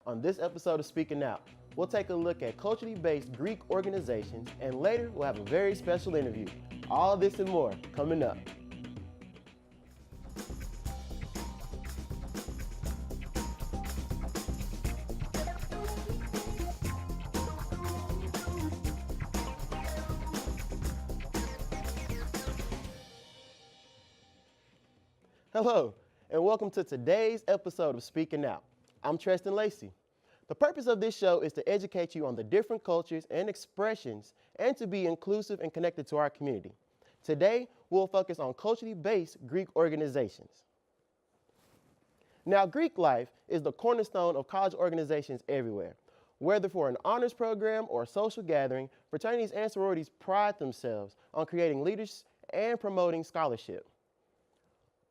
On this episode of Speaking Out, we'll take a look at culturally based Greek organizations, and later we'll have a very special interview. All this and more coming up. Hello, and welcome to today's episode of Speaking Out. I'm Tristan Lacey. The purpose of this show is to educate you on the different cultures and expressions and to be inclusive and connected to our community. Today, we'll focus on culturally based Greek organizations. Now, Greek life is the cornerstone of college organizations everywhere. Whether for an honors program or a social gathering, fraternities and sororities pride themselves on creating leaders and promoting scholarship.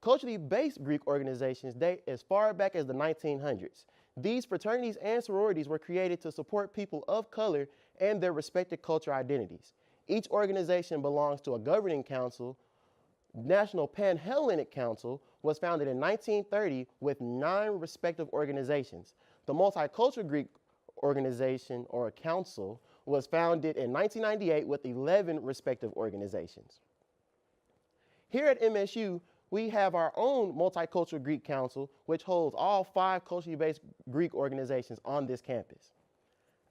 Culturally based Greek organizations date as far back as the 1900s. These fraternities and sororities were created to support people of color and their respective cultural identities. Each organization belongs to a governing council. National Pan-Hellenic Council was founded in 1930 with 9 respective organizations. The Multicultural Greek Organization, or Council, was founded in 1998 with 11 respective organizations. Here at MSU, we have our own Multicultural Greek Council, which holds all 5 culturally based Greek organizations on this campus.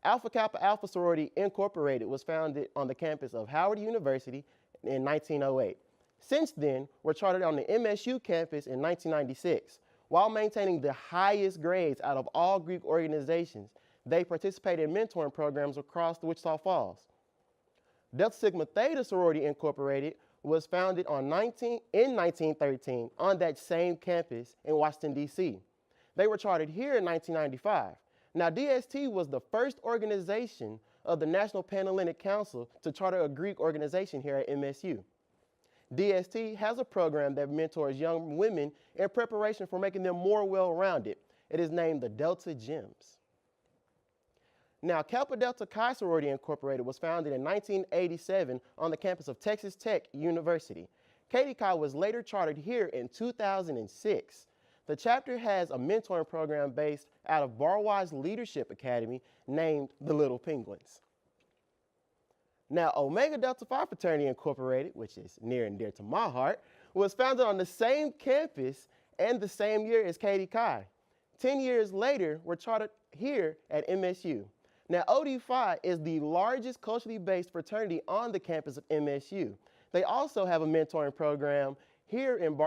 Alpha Kappa Alpha Sorority Incorporated was founded on the campus of Howard University in 1908. Since then, we're chartered on the MSU campus in 1996. While maintaining the highest grades out of all Greek organizations, they participate in mentoring programs across the Wichita Falls. Delta Sigma Theta Sorority Incorporated was founded in 1913 on that same campus in Washington, D.C. They were chartered here in 1995. Now, DST was the first organization of the National Pan-Hellenic Council to charter a Greek organization here at MSU. DST has a program that mentors young women in preparation for making them more well-rounded. It is named the Delta Gems. Now, Kappa Delta Chi Sorority Incorporated was founded in 1987 on the campus of Texas Tech University. Katie Chi was later chartered here in 2006. The chapter has a mentoring program based out of Barwise Leadership Academy named the Little Penguins. Now, Omega Delta Phi Fraternity Incorporated, which is near and dear to my heart, was founded on the same campus and the same year as Katie Chi. 10 years later, we're chartered here at MSU. Now, OD Phi is the largest culturally based fraternity on the campus of MSU. They also have a mentoring program here in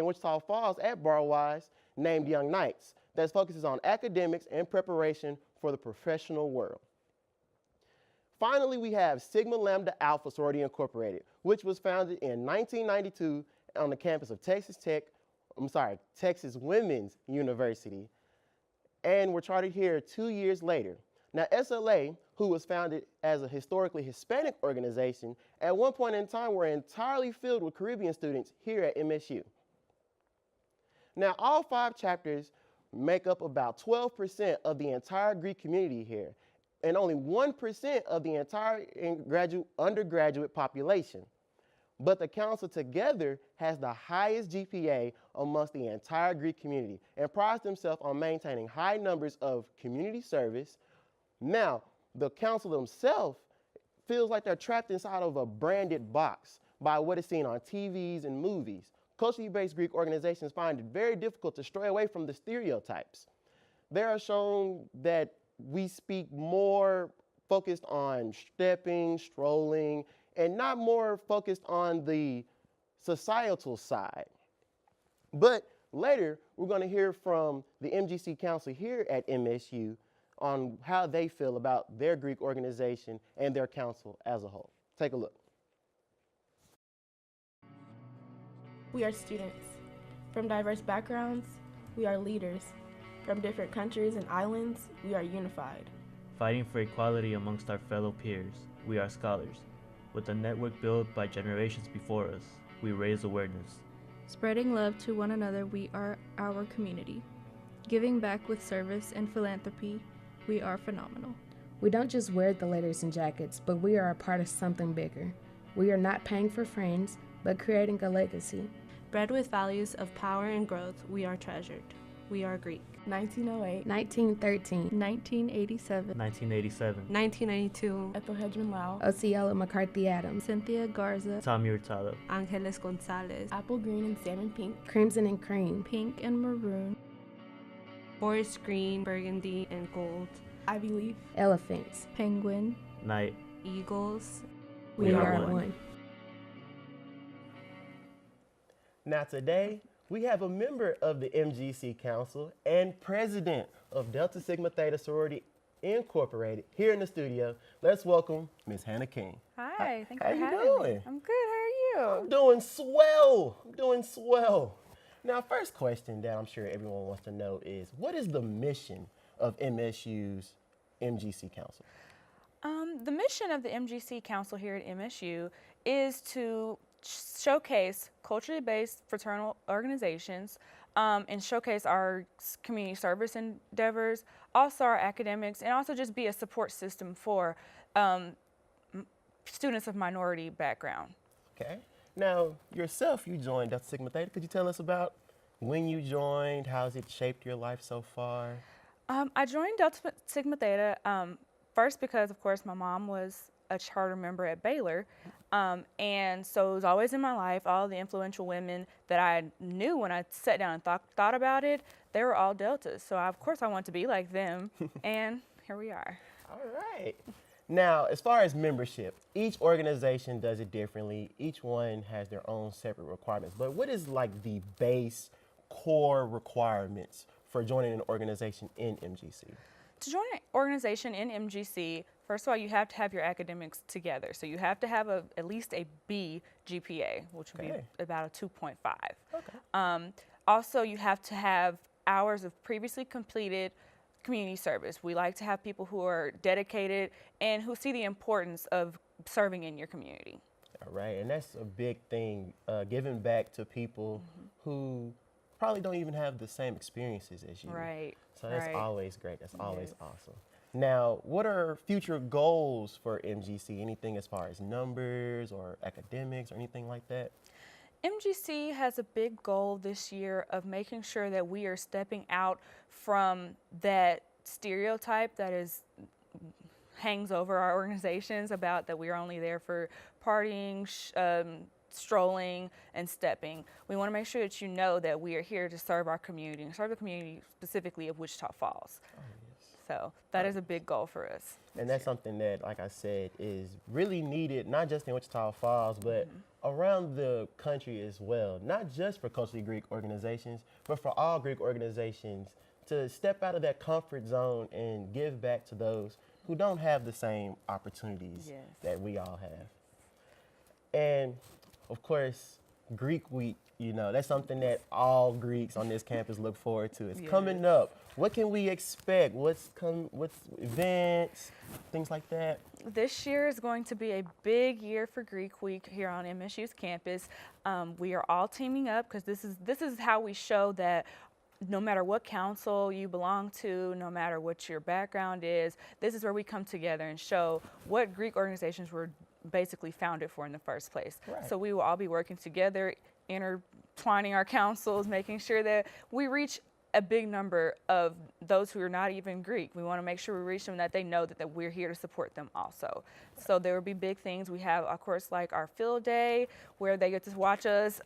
Wichita Falls at Barwise named Young Knights that focuses on academics and preparation for the professional world. Finally, we have Sigma Lambda Alpha Sorority Incorporated, which was founded in 1992 on the campus of Texas Women's University, and were chartered here 2 years later. Now, SLA, who was founded as a historically Hispanic organization, at one point in time were entirely filled with Caribbean students here at MSU. Now, all 5 chapters make up about 12% of the entire Greek community here, and only 1% of the entire undergraduate population. But the council together has the highest GPA amongst the entire Greek community and prides themselves on maintaining high numbers of community service. Now, the council themselves feels like they're trapped inside of a branded box by what is seen on TVs and movies. Culturally based Greek organizations find it very difficult to stray away from the stereotypes. They are shown that we speak more focused on stepping, strolling, and not more focused on the societal side. But later, we're going to hear from the MGC Council here at MSU on how they feel about their Greek organization and their council as a whole. Take a look. We are students. From diverse backgrounds, we are leaders. From different countries and islands, we are unified. Fighting for equality amongst our fellow peers, we are scholars. With a network built by generations before us, we raise awareness. Spreading love to one another, we are our community. Giving back with service and philanthropy, we are phenomenal. We don't just wear the letters and jackets, but we are a part of something bigger. We are not paying for friends, but creating a legacy. Bred with values of power and growth, we are treasured. We are Greek. 1908, 1913, 1987. 1987. 1992. Ethel Hedgeman Lau, Osceola McCarthy Adams, Cynthia Garza. Tommy Hurtado. Angeles Gonzalez. Apple Green and Salmon Pink, Crimson and Cream, Pink and Maroon. Forest green, burgundy, and gold. Ivy Leaf, Elephants. Penguin. Night. Eagles. We are are one. one. Now today, we have a member of the MGC Council and president of Delta Sigma Theta Sorority Incorporated here in the studio. Let's welcome Ms. Hannah King. Hi, thanks How for you having doing? me. I'm good. How are you? I'm doing swell. I'm doing swell. Now, first question that I'm sure everyone wants to know is, what is the mission of MSU's MGC Council? The mission of the MGC Council here at MSU is to showcase culturally based fraternal organizations and showcase our community service endeavors, also our academics, and also just be a support system for students of minority background. Okay. Now, yourself, you joined Delta Sigma Theta. Could you tell us about when you joined? How's it shaped your life so far? I joined Delta Sigma Theta first because, of course, my mom was a charter member at Baylor. And so it was always in my life, all the influential women that I knew when I sat down and thought about it, they were all Deltas. So of course I want to be like them, and here we are. All right. Now, as far as membership, each organization does it differently. Each one has their own separate requirements. But what is like the base core requirements for joining an organization in MGC? To join an organization in MGC, first of all, you have to have your academics together. So you have to have at least a B GPA, which would be about a 2.5. Okay. Also, you have to have hours of previously completed community service. We like to have people who are dedicated and who see the importance of serving in your community. All right, and that's a big thing, giving back to people who probably don't even have the same experiences as you. Right. So that's right. always great. That's always awesome. Now, what are future goals for MGC? Anything as far as numbers or academics or anything like that? MGC has a big goal this year of making sure that we are stepping out from that stereotype that hangs over our organizations about that we're only there for partying, strolling, and stepping. We want to make sure that you know that we are here to serve our community and serve the community specifically of Wichita Falls. Oh, yes. So that is a big goal for us. And that's something that, like I said, is really needed, not just in Wichita Falls, but around the country as well. Not just for culturally Greek organizations, but for all Greek organizations to step out of that comfort zone and give back to those who don't have the same opportunities that we all have. And of course, Greek Week, you know, that's something that all Greeks on this campus look forward to. It's coming up. What can we expect? What's events, things like that? This year is going to be a big year for Greek Week here on MSU's campus. We are all teaming up because this is how we show that no matter what council you belong to, no matter what your background is, this is where we come together and show what Greek organizations were basically founded for in the first place. Right. So we will all be working together, intertwining our councils, making sure that we reach a big number of those who are not even Greek. We want to make sure we reach them, that they know that we're here to support them also. So there will be big things. We have, of course, like our field day where they get to watch us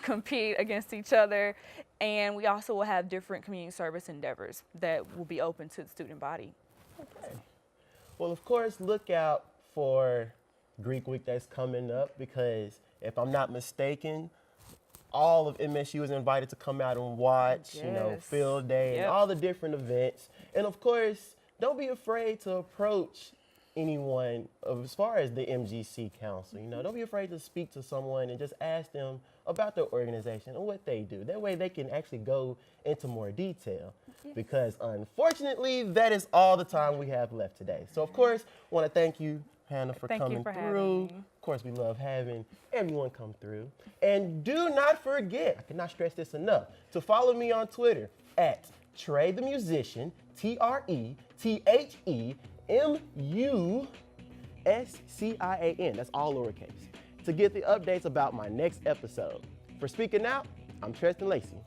compete against each other. And we also will have different community service endeavors that will be open to the student body. Okay. Well, of course, look out for Greek Week that's coming up, because if I'm not mistaken, all of MSU is invited to come out and watch, you know, field day and all the different events. And of course, don't be afraid to approach anyone as far as the MGC Council. You know, don't be afraid to speak to someone and just ask them about their organization and what they do. That way they can actually go into more detail, because unfortunately, that is all the time we have left today. So of course, I want to thank you, Hannah, for coming through. Of course, we love having everyone come through. And do not forget, I cannot stress this enough, to follow me on Twitter at Trey the Musician, TreTheMuscian. That's all lowercase, to get the updates about my next episode. For Speaking Out, I'm Tristan Lacey.